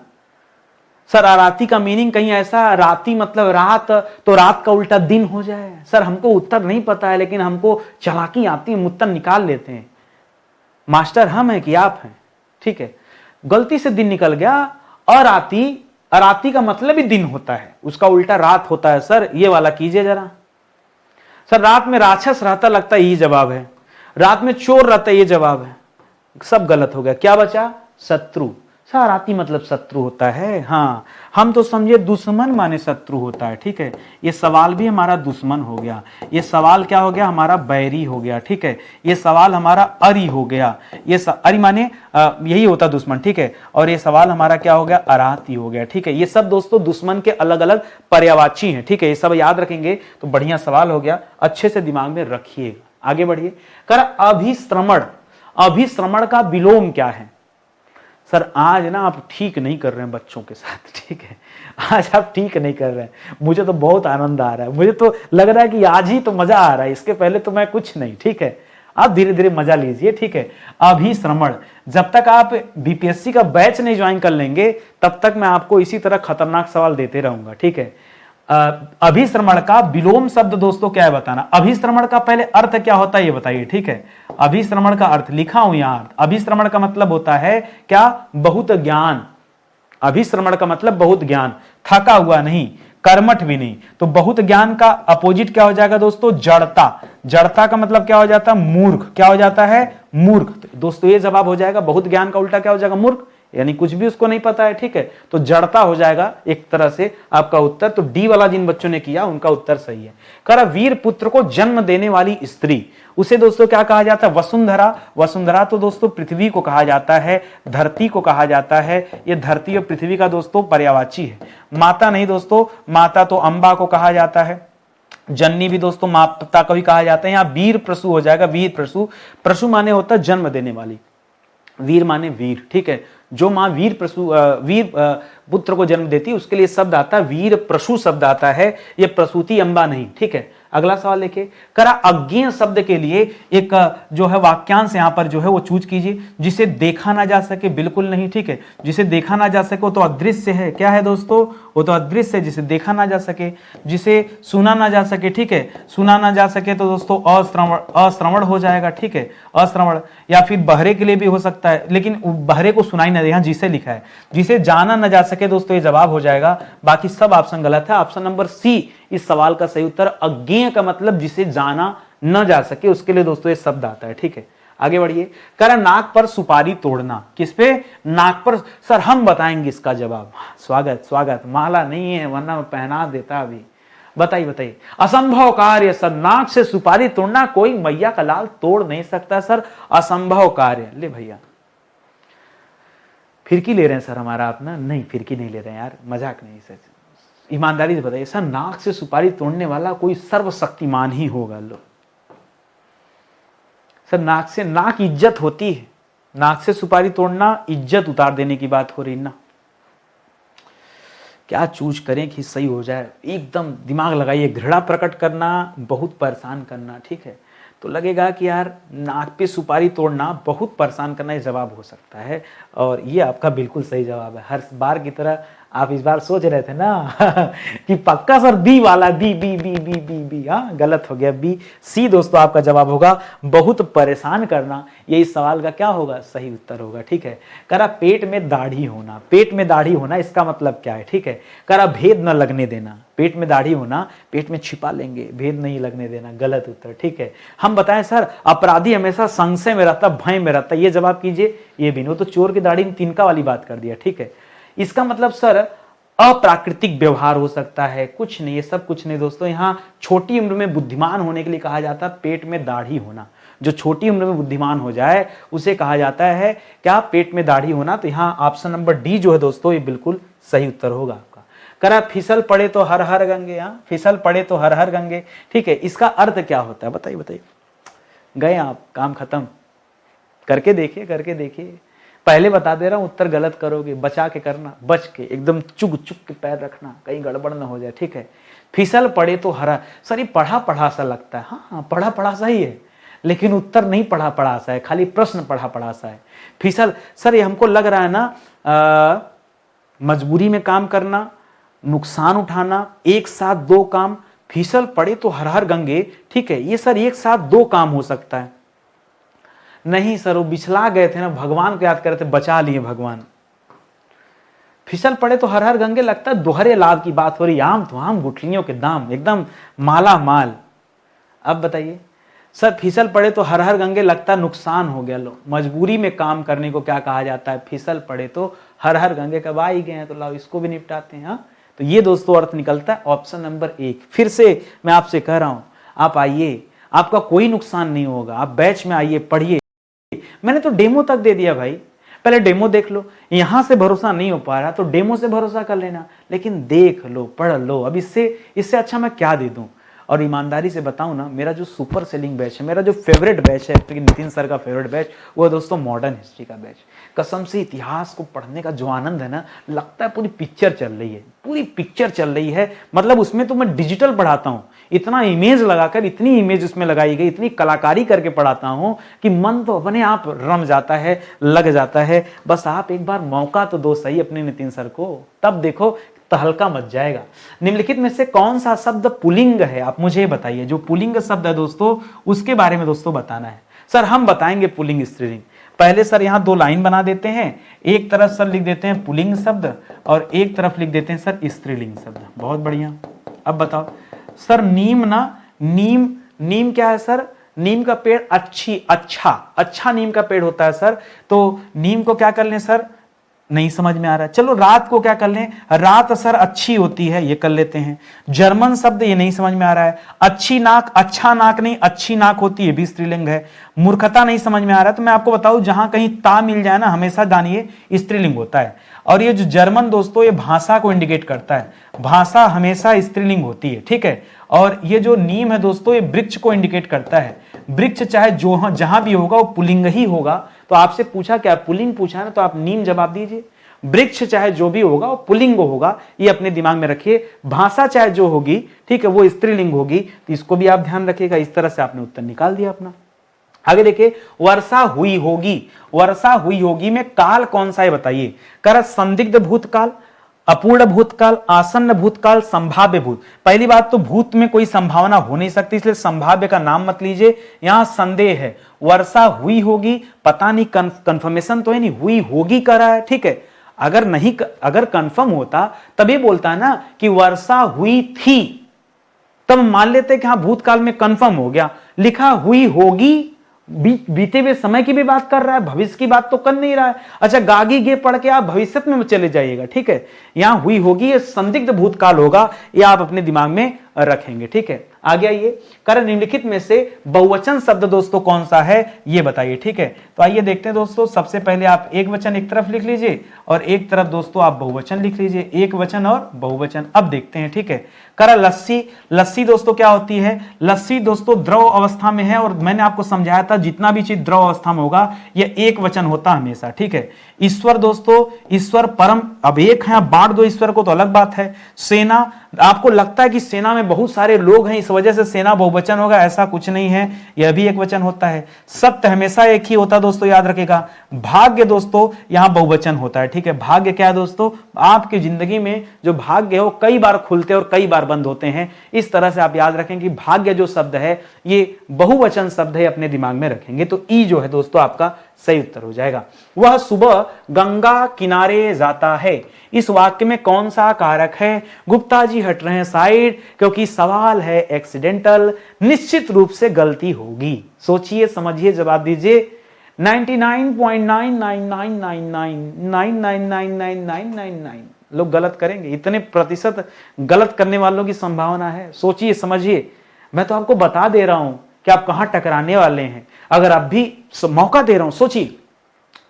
सर, अराती का मीनिंग कहीं ऐसा, राती मतलब रात, तो रात का उल्टा दिन हो जाए। सर हमको उत्तर नहीं पता है, लेकिन हमको चालाकी आती है, उत्तर निकाल लेते हैं। मास्टर हम हैं कि आप हैं। ठीक है, गलती से दिन निकल गया, अराती अराती का मतलब ही दिन होता है, उसका उल्टा रात होता है सर। ये वाला कीजिए जरा सर। रात में राक्षस रहता, लगता है यही जवाब है। रात में चोर रहता, ये जवाब है। सब गलत हो गया। क्या बचा? शत्रु। सर आती मतलब शत्रु होता है। हाँ, हम तो समझे दुश्मन माने शत्रु होता है। ठीक है, ये सवाल भी हमारा दुश्मन हो गया। ये सवाल क्या हो गया? हमारा बैरी हो गया। ठीक है, ये सवाल हमारा अरि हो गया। ये अरि माने यही होता दुश्मन। ठीक है, और ये सवाल हमारा क्या हो गया? अराती हो गया। ठीक है, ये सब दोस्तों दुश्मन के अलग अलग पर्यायवाची हैं। ठीक है, ये सब याद रखेंगे तो बढ़िया सवाल हो गया। अच्छे से दिमाग में रखिएगा। आगे बढ़िए। कर अभिश्रमण। अभिश्रमण का विलोम क्या है? सर आज ना आप ठीक नहीं कर रहे हैं बच्चों के साथ। ठीक है, आज आप ठीक नहीं कर रहे हैं। मुझे तो बहुत आनंद आ रहा है। मुझे तो लग रहा है कि आज ही तो मजा आ रहा है, इसके पहले तो मैं कुछ नहीं। ठीक है, आप धीरे धीरे मजा लीजिए। ठीक है, अभिश्रमण। जब तक आप बीपीएससी का बैच नहीं ज्वाइन कर लेंगे तब तक मैं आपको इसी तरह खतरनाक सवाल देते रहूंगा। ठीक है, अभिश्रमण का विलोम शब्द दोस्तों क्या है बताना। अभिश्रमण का पहले अर्थ क्या होता है ये बताइए। ठीक है, अभिश्रमण का अर्थ लिखा हूं यहां। अभिश्रमण का मतलब होता है क्या? बहुत ज्ञान। अभिश्रमण का मतलब बहुत ज्ञान, थका हुआ नहीं, कर्मठ भी नहीं। तो बहुत ज्ञान का अपोजिट क्या हो जाएगा दोस्तों? जड़ता। जड़ता का मतलब क्या हो जाता है? मूर्ख। क्या हो जाता है? मूर्ख। तो दोस्तों ये जवाब हो जाएगा। बहुत ज्ञान का उल्टा क्या हो जाएगा? मूर्ख, यानी कुछ भी उसको नहीं पता है। ठीक है, तो जड़ता हो जाएगा एक तरह से आपका उत्तर। तो डी वाला जिन बच्चों ने किया उनका उत्तर सही है। करा वीर पुत्र को जन्म देने वाली स्त्री, उसे दोस्तों क्या कहा जाता है? वसुंधरा। वसुंधरा तो दोस्तों पृथ्वी को कहा जाता है, धरती को कहा जाता है। ये धरती और पृथ्वी का दोस्तों पर्यायवाची है। माता नहीं दोस्तों, माता तो अंबा को कहा जाता है। जननी भी दोस्तों माता को भी कहा जाता है। यहां वीर प्रसु हो जाएगा। वीर प्रसु। प्रसु माने होता है जन्म देने वाली, वीर माने वीर। ठीक है, जो मां वीर पुत्र को जन्म देती है उसके लिए शब्द आता है वीर प्रसु शब्द आता है। ये प्रसूति अंबा नहीं। ठीक है, अगला सवाल देखिए। करा अज्ञेय शब्द के लिए एक जो है वाक्यांश यहां पर जो है वो चूज कीजिए। जिसे देखा ना जा सके, बिल्कुल नहीं। ठीक है, जिसे देखा ना जा सके वो तो अदृश्य है। क्या है दोस्तों? वो तो अदृश्य है, जिसे देखा ना जा सके। जिसे सुना ना जा सके, ठीक है, सुना ना जा सके तो दोस्तों अश्रवण हो जाएगा। ठीक है, अश्रवण। या फिर बहरे के लिए भी हो सकता है, लेकिन बहरे को सुनाई ना दे, यहां जिसे लिखा है। जिसे जाना ना जा सके दोस्तों ये जवाब हो जाएगा। बाकी सब ऑप्शन गलत है। ऑप्शन नंबर सी इस सवाल का सही उत्तर। अज्ञेय का मतलब जिसे जाना न जा सके, उसके लिए दोस्तों ये शब्द आता है। ठीक है, आगे बढ़िए। करा नाक पर सुपारी तोड़ना, किस पे? नाक पर। सर हम बताएंगे इसका जवाब। स्वागत स्वागत। माला नहीं है वरना मैं पहना देता अभी। बताइए बताइए। असंभव कार्य सर, नाक से सुपारी तोड़ना कोई मैया का लाल तोड़ नहीं सकता सर, असंभव कार्य। ले भैया फिरकी ले रहे हैं सर हमारा अपना? नहीं फिरकी नहीं ले रहे हैं यार, मजाक नहीं सर, ईमानदारी से बताइए। सर नाक से सुपारी तोड़ने वाला कोई सर्वशक्तिमान ही होगा। लो सर, नाक इज्जत होती है। नाक से सुपारी तोड़ना इज्जत उतार देने की बात हो रही ना। क्या चूज करें कि सही हो जाए? एकदम दिमाग लगाइए। घृणा प्रकट करना, बहुत परेशान करना। ठीक है, तो लगेगा कि यार नाक पे सुपारी तोड़ना बहुत परेशान करना, ये जवाब हो सकता है। और ये आपका बिल्कुल सही जवाब है। हर बार की तरह आप इस बार सोच रहे थे ना कि पक्का सर बी वाला, B B B B B B. हाँ, गलत हो गया। बी। सी दोस्तों आपका जवाब होगा। बहुत परेशान करना, ये इस सवाल का क्या होगा? सही उत्तर होगा। ठीक है, करा पेट में दाढ़ी होना। पेट में दाढ़ी होना इसका मतलब क्या है? ठीक है, करा भेद न लगने देना। पेट में दाढ़ी होना, पेट में छिपा लेंगे, भेद नहीं लगने देना, गलत उत्तर। ठीक है, हम बताएं सर अपराधी हमेशा संशय में रहता, भय में रहता, ये जवाब कीजिए। ये भी नहीं, तो चोर की दाढ़ी तिनका वाली बात कर दिया। ठीक है, इसका मतलब सर अप्राकृतिक व्यवहार हो सकता है। कुछ नहीं, ये सब कुछ नहीं दोस्तों। यहां छोटी उम्र में बुद्धिमान होने के लिए कहा जाता है पेट में दाढ़ी होना। जो छोटी उम्र में बुद्धिमान हो जाए उसे कहा जाता है क्या? पेट में दाढ़ी होना। तो यहाँ ऑप्शन नंबर डी जो है दोस्तों ये बिल्कुल सही उत्तर होगा आपका। करा फिसल पड़े तो हर हर गंगे। यहाँ फिसल पड़े तो हर हर गंगे। ठीक है, इसका अर्थ क्या होता है बताइए बताइए। गए आप, काम खत्म। करके देखिए, करके देखिए। पहले बता दे रहा हूं, उत्तर गलत करोगे, बचा के करना, बच के एकदम चुग चुग के पैर रखना, कहीं गड़बड़ ना हो जाए। ठीक है, फिसल पड़े तो हरा। सर ये पढ़ा पढ़ा सा लगता है। हाँ, पढ़ा पढ़ा सा ही है, लेकिन उत्तर नहीं पढ़ा पढ़ा सा है, खाली प्रश्न पढ़ा पढ़ा सा है। फिसल, सर ये हमको लग रहा है ना मजबूरी में काम करना, नुकसान उठाना, एक साथ दो काम। फिसल पड़े तो हर हर गंगे। ठीक है, ये सर एक साथ दो काम हो सकता है। नहीं सर, वो बिछला गए थे ना, भगवान को याद कर रहे थे, बचा लिए भगवान। फिसल पड़े तो हर हर गंगे, लगता है दोहरे लाभ की बात हो रही, आम तो आम गुठलियों के दाम एकदम माला माल। अब बताइए सर, फिसल पड़े तो हर हर गंगे, लगता नुकसान हो गया। लो, मजबूरी में काम करने को क्या कहा जाता है, फिसल पड़े तो हर हर गंगे। कब आ ही गए हैं तो लाओ इसको भी निपटाते हैं। हाँ, तो ये दोस्तों अर्थ निकलता है ऑप्शन नंबर 1। फिर से मैं आपसे कह रहा हूं, आप आइए, आपका कोई नुकसान नहीं होगा, आप बैच में आइए, पढ़िए। मैंने तो डेमो तक दे दिया भाई, पहले डेमो देख लो। यहां से भरोसा नहीं हो पा रहा तो डेमो से भरोसा कर लेना, लेकिन देख लो, पढ़ लो। अब इससे अच्छा मैं क्या दे दूं। और ईमानदारी से बताऊं ना, मेरा जो सुपर सेलिंग बैच है, मेरा जो फेवरेट बैच है, नितिन सर का फेवरेट बैच, वो है दोस्तों मॉडर्न हिस्ट्री का बैच। कसम से इतिहास को पढ़ने का जो आनंद है ना, लगता है पूरी पिक्चर चल रही है, पूरी पिक्चर चल रही है। मतलब उसमें तो मैं डिजिटल पढ़ाता हूं, इतना इमेज लगाकर, इतनी इमेज उसमें लगाई गई, इतनी कलाकारी करके पढ़ाता हूं कि मन तो अपने आप रम जाता है, लग जाता है। बस आप एक बार मौका तो दो सही अपने नितिन सर को, तब देखो तहलका मच जाएगा। निम्नलिखित में से कौन सा शब्द पुल्लिंग है, आप मुझे बताइए। जो पुल्लिंग शब्द है दोस्तों, उसके बारे में दोस्तों बताना है। सर हम बताएंगे पुल्लिंग स्त्रीलिंग। पहले सर यहां 2 लाइन बना देते हैं, एक तरफ सर लिख देते हैं पुल्लिंग शब्द और एक तरफ लिख देते हैं सर स्त्रीलिंग शब्द। बहुत बढ़िया। अब बताओ सर, नीम ना, नीम क्या है सर, नीम का पेड़ अच्छा नीम का पेड़ होता है सर। तो नीम को क्या कर लें सर, नहीं समझ में आ रहा है, चलो रात को क्या कर लें, रात सर अच्छी होती है, ये कर लेते हैं। जर्मन शब्द, ये नहीं समझ में आ रहा है। अच्छी नाक, अच्छा नाक नहीं, अच्छी नाक होती है, भी स्त्रीलिंग है। मूर्खता नहीं समझ में आ रहा है, तो मैं आपको बताऊं, जहां कहीं ता मिल जाए ना, हमेशा जानिए स्त्रीलिंग होता है। और ये जो जर्मन दोस्तों, ये भाषा को इंडिकेट करता है, भाषा हमेशा स्त्रीलिंग होती है, ठीक है। और ये जो नीम है दोस्तों, ये वृक्ष को इंडिकेट करता है। वृक्ष चाहे जो जहां भी होगा वो पुल्लिंग ही होगा। तो आपसे पूछा क्या, पुल्लिंग पूछा ना, तो आप नीम जवाब दीजिए। वृक्ष चाहे जो भी होगा वो पुल्लिंग होगा, ये अपने दिमाग में रखिए। भाषा चाहे जो होगी, ठीक है, वो स्त्रीलिंग होगी, तो इसको भी आप ध्यान रखिएगा। इस तरह से आपने उत्तर निकाल दिया अपना। आगे देखिए, वर्षा हुई होगी, वर्षा हुई होगी में काल कौन सा है बताइए। कर संदिग्ध भूतकाल, अपूर्ण भूतकाल, आसन्न भूतकाल, संभाव्य भूत। पहली बात तो भूत में कोई संभावना हो नहीं सकती, इसलिए संभाव्य का नाम मत लीजिए, यहां संदेह है। वर्षा हुई होगी, पता नहीं, कंफर्मेशन तो है नहीं, हुई होगी कर रहा है, ठीक है। अगर कंफर्म होता तभी बोलता है ना कि वर्षा हुई थी, तब मान लेते कि हाँ भूतकाल में कंफर्म हो गया। लिखा हुई होगी, बीते हुए समय की भी बात कर रहा है, भविष्य की बात तो कर नहीं रहा है। अच्छा, गागी गे पढ़ के आप भविष्य में चले जाइएगा, ठीक है। यहां हुई होगी, ये संदिग्ध भूतकाल होगा, ये आप अपने दिमाग में रखेंगे, ठीक है। आगे आइए, कर निम्नलिखित में से बहुवचन शब्द दोस्तों कौन सा है, ये बताइए, ठीक है। तो आइए देखते हैं दोस्तों, सबसे पहले आप एक वचन एक तरफ लिख लीजिए और एक तरफ दोस्तों आप बहुवचन लिख लीजिए, एक वचन और बहुवचन। अब देखते हैं, ठीक है। कर लस्सी, लस्सी दोस्तों क्या होती है, लस्सी दोस्तों द्रव अवस्था में है, और मैंने आपको समझाया था जितना भी चीज द्रव अवस्था में होगा यह एक वचन होता हमेशा, ठीक है। ईश्वर दोस्तों, ईश्वर परम, अब एक है, बांट दो ईश्वर को तो अलग बात है। सेना, आपको लगता है कि सेना में बहुत सारे लोग हैं इस वजह से सेना बहुवचन होगा, ऐसा कुछ नहीं है, यह भी एक वचन होता है। सत्य हमेशा एक ही होता है दोस्तों, याद रखिएगा। भाग्य दोस्तों यहां बहुवचन होता है, ठीक है। भाग्य क्या है दोस्तों, आपकी जिंदगी में जो भाग्य हो कई बार खुलते और कई बार बंद होते हैं, इस तरह से आप याद रखें कि भाग्य जो शब्द है ये बहुवचन शब्द है, अपने दिमाग में रखेंगे। तो ई जो है दोस्तों आपका सही उत्तर हो जाएगा। वह सुबह गंगा किनारे जाता है, इस वाक्य में कौन सा कारक है। गुप्ता जी हट रहे हैं साइड, क्योंकि सवाल है एक्सीडेंटल, निश्चित रूप से गलती होगी। सोचिए, समझिए, जवाब दीजिए। 99.99999999999 लोग गलत करेंगे, इतने प्रतिशत गलत करने वालों की संभावना है। सोचिए, समझिए, मैं तो आपको बता दे रहा हूं कि आप कहां टकराने वाले हैं। अगर आप भी मौका दे रहा हूं, सोचिए।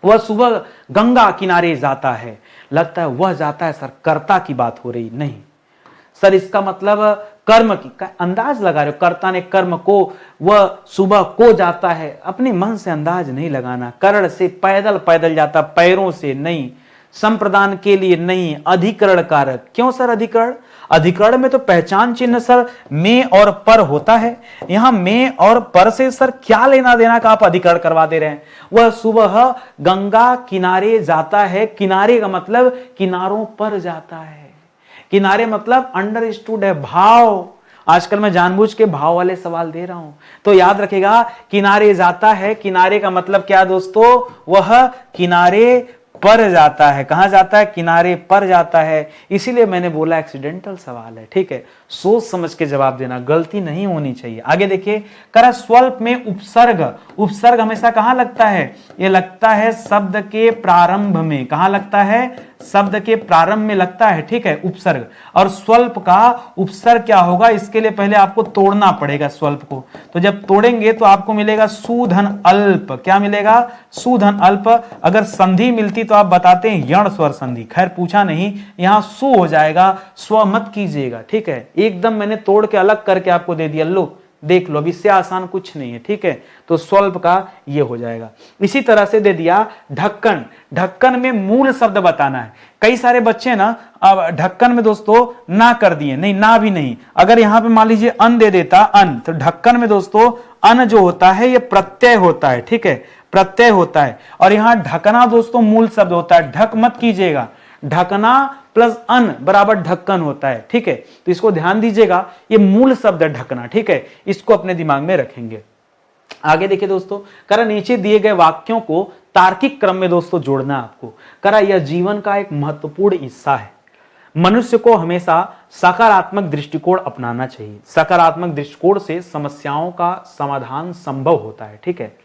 वह सुबह गंगा किनारे जाता है, लगता है वह जाता है सर, कर्ता की बात हो रही नहीं सर, इसका मतलब कर्म की का अंदाज लगा रहे हो, कर्ता ने कर्म को, वह सुबह को जाता है, अपने मन से अंदाज नहीं लगाना। करण से पैदल पैदल जाता, पैरों से नहीं, संप्रदान के लिए नहीं, अधिकरण कारक। क्यों सर अधिकरण, अधिकरण में तो पहचान चिन्ह सर में और पर होता है, यहां में और पर से सर क्या लेना देना का आप अधिकरण करवा दे रहे हैं। वह सुबह गंगा किनारे जाता है, किनारे का मतलब किनारों पर जाता है, किनारे मतलब अंडरस्टूड है, भाव। आजकल मैं जानबूझ के भाव वाले सवाल दे रहा हूं, तो याद रखेगा, किनारे जाता है, किनारे का मतलब क्या दोस्तों, वह किनारे पर जाता है। कहां जाता है? किनारे पर जाता है। इसीलिए मैंने बोला एक्सीडेंटल सवाल है, ठीक है। सोच समझ के जवाब देना, गलती नहीं होनी चाहिए। आगे देखिए, करा स्वल्प में उपसर्ग। उपसर्ग हमेशा कहां लगता है? ये लगता है शब्द के प्रारंभ में। कहां लगता है? शब्द के प्रारंभ में लगता है, ठीक है, उपसर्ग। और स्वल्प का उपसर्ग क्या होगा? इसके लिए पहले आपको तोड़ना पड़ेगा स्वल्प को। तो जब तोड़ेंगे तो आपको मिलेगा सूधन अल्प। क्या मिलेगा? सूधन अल्प। अगर संधि मिलती तो आप बताते हैं यण स्वर संधि, खैर पूछा नहीं, यहां सु हो जाएगा, स्व मत कीजिएगा, ठीक है। एकदम मैंने तोड़ के अलग करके आपको दे दिया, लो देख लो, अब इससे आसान कुछ नहीं है, ठीक है। तो स्वल्प का ये हो जाएगा। इसी तरह से दे दिया ढक्कन। ढक्कन में मूल शब्द बताना है। कई सारे बच्चे ना अब ढक्कन में दोस्तों ना कर दिए, नहीं ना भी नहीं। अगर यहां पे मान लीजिए अन दे देता, अन, तो ढक्कन में दोस्तों अन जो होता है ये प्रत्यय होता है, ठीक है, प्रत्यय होता है। और यहां ढकना दोस्तों मूल शब्द होता है, ढक मत कीजिएगा। ढकना प्लस अन बराबर ढक्कन होता है, ठीक है। तो इसको ध्यान दीजिएगा, ये मूल शब्द है ढकना, ठीक है। इसको अपने दिमाग में रखेंगे। आगे देखिए दोस्तों, करा नीचे दिए गए वाक्यों को तार्किक क्रम में दोस्तों जोड़ना है आपको। करा यह जीवन का एक महत्वपूर्ण हिस्सा है। मनुष्य को हमेशा सकारात्मक दृष्टिकोण अपनाना चाहिए। सकारात्मक दृष्टिकोण से समस्याओं का समाधान संभव होता है, ठीक है।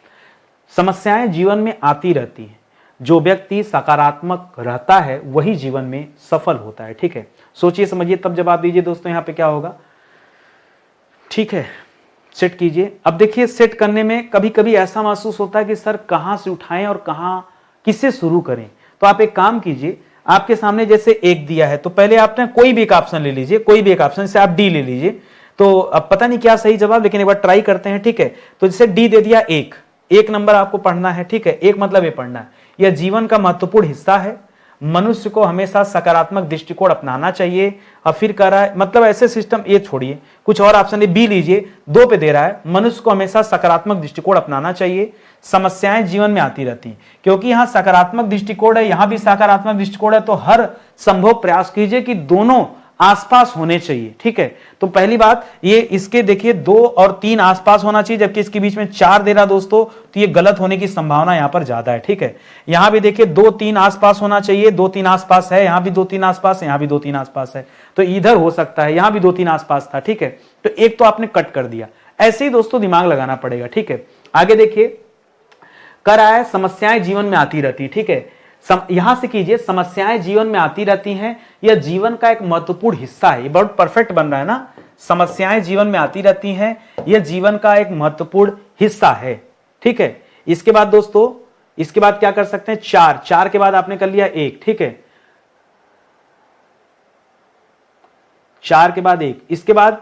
समस्याएं जीवन में आती रहती हैं। जो व्यक्ति सकारात्मक रहता है वही जीवन में सफल होता है, ठीक है। सोचिए समझिए तब जवाब दीजिए दोस्तों, यहां पे क्या होगा, ठीक है। सेट कीजिए। अब देखिए, सेट करने में कभी कभी ऐसा महसूस होता है कि सर कहां से उठाएं और कहां किससे शुरू करें। तो आप एक काम कीजिए, आपके सामने जैसे एक दिया है तो पहले आपने कोई भी एक ऑप्शन ले लीजिए, कोई भी एक ऑप्शन से आप डी ले लीजिए। तो अब पता नहीं क्या सही जवाब, लेकिन एक बार ट्राई करते हैं, ठीक है। तो जैसे डी दे दिया, एक नंबर आपको पढ़ना है, ठीक है। एक मतलब ये पढ़ना है, यह जीवन का महत्वपूर्ण हिस्सा है। मनुष्य को हमेशा सकारात्मक दृष्टिकोण अपनाना चाहिए। और फिर कह रहा है, मतलब ऐसे सिस्टम, ये छोड़िए, कुछ और ऑप्शन बी लीजिए, 2 पे दे रहा है, मनुष्य को हमेशा सकारात्मक दृष्टिकोण अपनाना चाहिए। समस्याएं जीवन में आती रहती हैं, क्योंकि यहां सकारात्मक दृष्टिकोण है, यहां भी सकारात्मक दृष्टिकोण है, तो हर संभव प्रयास कीजिए कि दोनों आसपास होने चाहिए, ठीक है। तो पहली बात ये, इसके देखिए 2 और 3 आसपास होना चाहिए, जबकि इसके बीच में 4 दे रहा दोस्तों, तो ये गलत होने की संभावना यहां पर ज्यादा है, ठीक है। यहां भी देखिए 2-3 आसपास होना चाहिए, 2-3 आसपास है, यहां भी 2-3 आसपास है, यहां भी 2-3 आसपास है, तो इधर हो सकता है, यहां भी 2-3 आसपास था, ठीक है। तो एक तो आपने कट कर दिया। ऐसे ही दोस्तों दिमाग लगाना पड़ेगा, ठीक है। आगे देखिए, कर रहा है समस्याएं जीवन में आती रहती, ठीक है। यहां से कीजिए, समस्याएं जीवन में आती रहती हैं, यह जीवन का एक महत्वपूर्ण हिस्सा है। ये बहुत परफेक्ट बन रहा है ना, समस्याएं जीवन में आती रहती हैं, यह जीवन का एक महत्वपूर्ण हिस्सा है, ठीक है। इसके बाद दोस्तों, इसके बाद क्या कर सकते हैं, 4 के बाद आपने कर लिया 1, ठीक है। 4 के बाद 1, इसके बाद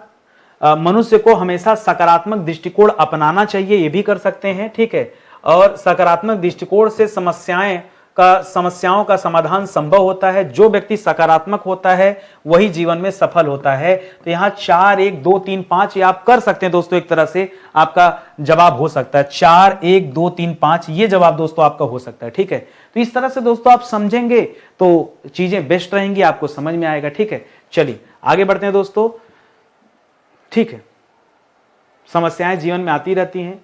मनुष्य को हमेशा सकारात्मक दृष्टिकोण अपनाना चाहिए, यह भी कर सकते हैं, ठीक है। और सकारात्मक दृष्टिकोण से समस्याओं का समाधान संभव होता है। जो व्यक्ति सकारात्मक होता है वही जीवन में सफल होता है। तो यहां 4, 1, 2, 3, 5 ये आप कर सकते हैं दोस्तों, एक तरह से आपका जवाब हो सकता है 4, 1, 2, 3, 5 ये जवाब दोस्तों आपका हो सकता है, ठीक है। तो इस तरह से दोस्तों आप समझेंगे तो चीजें बेस्ट रहेंगी, आपको समझ में आएगा, ठीक है। चलिए आगे बढ़ते हैं दोस्तों, ठीक है। समस्याएं जीवन में आती रहती हैं,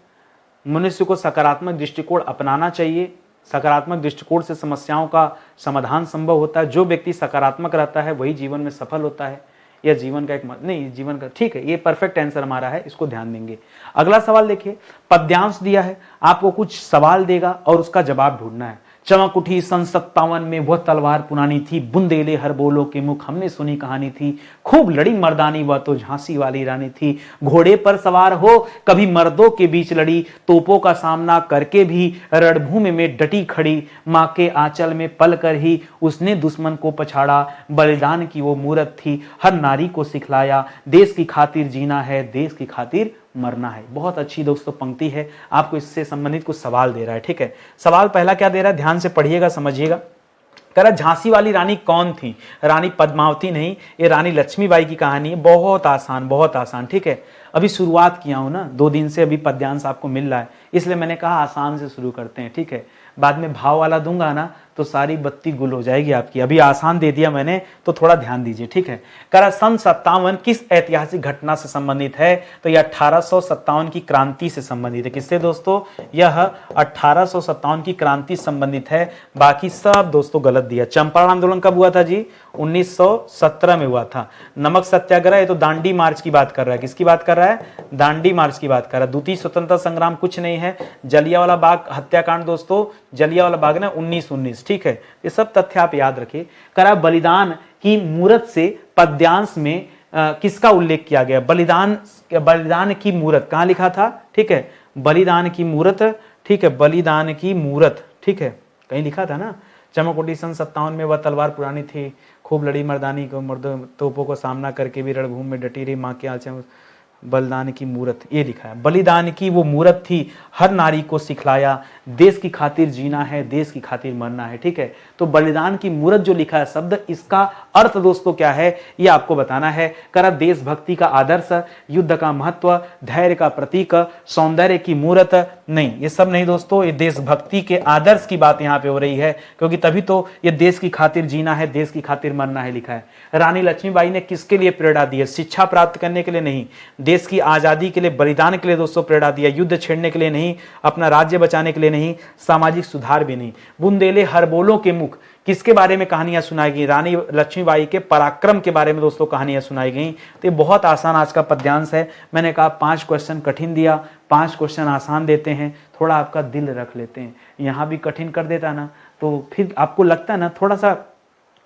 मनुष्य को सकारात्मक दृष्टिकोण अपनाना चाहिए। सकारात्मक दृष्टिकोण से समस्याओं का समाधान संभव होता है। जो व्यक्ति सकारात्मक रहता है वही जीवन में सफल होता है। यह जीवन का एक नहीं, जीवन का, ठीक है, ये परफेक्ट आंसर हमारा है, इसको ध्यान देंगे। अगला सवाल देखिए, पद्यांश दिया है, आपको कुछ सवाल देगा और उसका जवाब ढूंढना है। चमक उठी सन 57 में वह तलवार पुरानी थी, बुंदेले हर बोलो के मुख हमने सुनी कहानी थी, खूब लड़ी मर्दानी वह तो झांसी वाली रानी थी, घोड़े पर सवार हो कभी मर्दों के बीच लड़ी, तोपों का सामना करके भी रणभूमि में डटी खड़ी, माँ के आंचल में पल कर ही उसने दुश्मन को पछाड़ा, बलिदान की वो मूरत थी, हर नारी को सिखलाया, देश की खातिर जीना है, देश की खातिर मरना है। बहुत अच्छी दोस्तों पंक्ति है, आपको इससे संबंधित कुछ सवाल दे रहा है, ठीक है। सवाल पहला क्या दे रहा है, ध्यान से पढ़िएगा, समझिएगा। कह रहा झांसी वाली रानी कौन थी? रानी पद्मावती नहीं, ये रानी लक्ष्मीबाई की कहानी है। बहुत आसान, बहुत आसान, ठीक है। अभी शुरुआत किया हूं ना, 2 दिन से अभी पद्यांश आपको मिल रहा है, इसलिए मैंने कहा आसान से शुरू करते हैं, ठीक है। बाद में भाव वाला दूंगा ना तो सारी बत्ती गुल हो जाएगी आपकी। अभी आसान दे दिया मैंने तो थोड़ा ध्यान दीजिए, ठीक है। करा सन 57 किस ऐतिहासिक घटना से संबंधित है? तो यह 1857 की क्रांति से संबंधित है। किससे दोस्तों? यह 1857 की क्रांति संबंधित है। बाकी सब दोस्तों गलत दिया। चंपारण आंदोलन कब हुआ था जी? 1917 में हुआ था। नमक सत्याग्रह, ये तो दांडी मार्च की बात कर रहा है। किसकी बात कर रहा है? दांडी मार्च की बात कर रहा है। द्वितीय स्वतंत्रता संग्राम कुछ नहीं है। जलियांवाला बाग हत्याकांड दोस्तों, जलियांवाला बाग ना 1919, ठीक है। ये सब तथ्य आप याद रखिए। करा बलिदान की मूर्त से पद्यांश में किसका उल्लेख किया गया? बलिदान की मूर्त कहां लिखा था? ठीक है, बलिदान की मूर्त, ठीक है, बलिदान की मूर्त, ठीक है, कहीं लिखा था ना। चमकोटी सन 57 में वह तलवार पुरानी थी, खूब लड़ी मर्दानी को, मर्द तोपों को सामना करके भी रणभूमि में डटी रही मां के आंचल। बलिदान की मूर्त ये लिखा है। बलिदान की वो मूर्त थी, हर नारी को सिखलाया, देश की खातिर जीना है, देश की खातिर मरना है, ठीक है। तो बलिदान की मूर्त जो लिखा है शब्द, इसका अर्थ दोस्तों क्या है ये आपको बताना है। करा देशभक्ति का आदर्श, युद्ध का महत्व, धैर्य का प्रतीक, सौंदर्य की मूर्त, नहीं, ये सब नहीं दोस्तों। ये देशभक्ति के आदर्श की बात यहां पे हो रही है, क्योंकि तभी तो ये देश की खातिर जीना है, देश की खातिर मरना है लिखा है। रानी लक्ष्मीबाई ने किसके लिए प्रेरणा दी है? शिक्षा प्राप्त करने के लिए नहीं, देश की आजादी के लिए, बलिदान के लिए दोस्तों प्रेरणा दिया। युद्ध छेड़ने के लिए नहीं, अपना राज्य बचाने के लिए नहीं, सामाजिक सुधार भी नहीं। बुंदेले हरबोलों के मुख, किसके बारे में कहानियां सुनाई गई? रानी लक्ष्मीबाई के पराक्रम के बारे में दोस्तों कहानियां सुनाई गई। तो ये बहुत आसान आज का पद्यांश है। मैंने कहा 5 क्वेश्चन कठिन दिया, 5 क्वेश्चन आसान देते हैं, थोड़ा आपका दिल रख लेते हैं। यहां भी कठिन कर देता ना तो फिर आपको लगता है ना, थोड़ा सा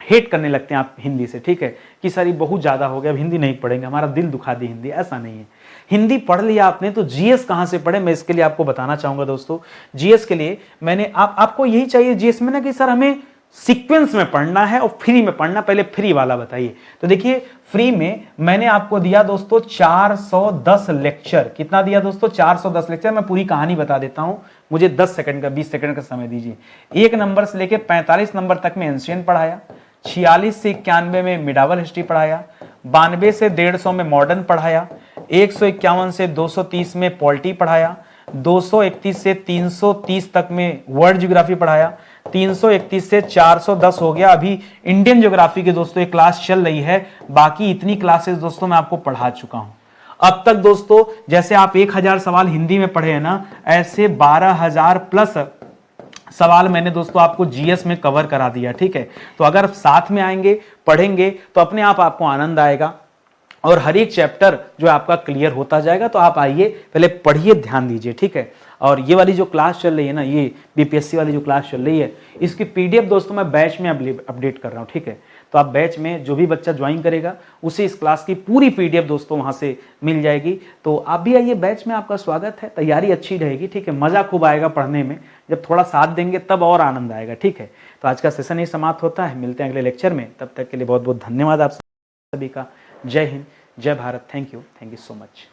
हेट करने लगते हैं आप हिंदी से, ठीक है, कि सर ये बहुत ज्यादा हो गया, अब हिंदी नहीं पढ़ेंगे, हमारा दिल दुखा दी हिंदी। ऐसा नहीं है। हिंदी पढ़ लिया आपने तो जीएस कहां से पढ़े, मैं इसके लिए आपको बताना चाहूंगा दोस्तों। जीएस के लिए मैंने आपको यही चाहिए जीएस में ना कि सर हमें सीक्वेंस में पढ़ना है और फ्री में पढ़ना। पहले फ्री वाला बताइए। तो देखिए फ्री में मैंने आपको दिया दोस्तों 410 लेक्चर। कितना दिया दोस्तों? 410 लेक्चर। मैं पूरी कहानी बता देता हूं, मुझे 10 सेकंड का 20 सेकंड का समय दीजिए। 1 नंबर से लेकर 45 नंबर तक में एंशिएंट पढ़ाया, 46 से 91 में मिडावल हिस्ट्री पढ़ाया, 92 से 150 में मॉडर्न पढ़ाया, 151 से 230 में पॉलिटी पढ़ाया, 231 से 330 तक में वर्ल्ड ज्योग्राफी पढ़ाया, 331 से 410 हो गया। अभी इंडियन ज्योग्राफी की दोस्तों एक क्लास चल रही है। बाकी इतनी क्लासेस दोस्तों मैं आपको पढ़ा चुका हूं अब तक दोस्तों। जैसे आप 1000 सवाल हिंदी में पढ़े हैं ना, ऐसे 12,000 प्लस सवाल मैंने दोस्तों आपको जीएस में कवर करा दिया, ठीक है। तो अगर साथ में आएंगे पढ़ेंगे तो अपने आप आपको आनंद आएगा और हर एक चैप्टर जो आपका क्लियर होता जाएगा। तो आप आइए, पहले पढ़िए, ध्यान दीजिए, ठीक है। और ये वाली जो क्लास चल रही है ना, ये बीपीएससी वाली जो क्लास चल रही है, इसकी पीडीएफ दोस्तों मैं बैच में अपडेट कर रहा हूँ, ठीक है। तो आप बैच में जो भी बच्चा ज्वाइन करेगा उसे इस क्लास की पूरी पीडीएफ दोस्तों वहां से मिल जाएगी। तो आप भी आइए, बैच में आपका स्वागत है। तैयारी अच्छी रहेगी, ठीक है, मजा खूब आएगा पढ़ने में। जब थोड़ा साथ देंगे तब और आनंद आएगा, ठीक है। तो आज का सेशन ही समाप्त होता है, मिलते हैं अगले लेक्चर में। तब तक के लिए बहुत बहुत धन्यवाद आप सभी का। जय हिंद, जय Bharat. Thank you so much.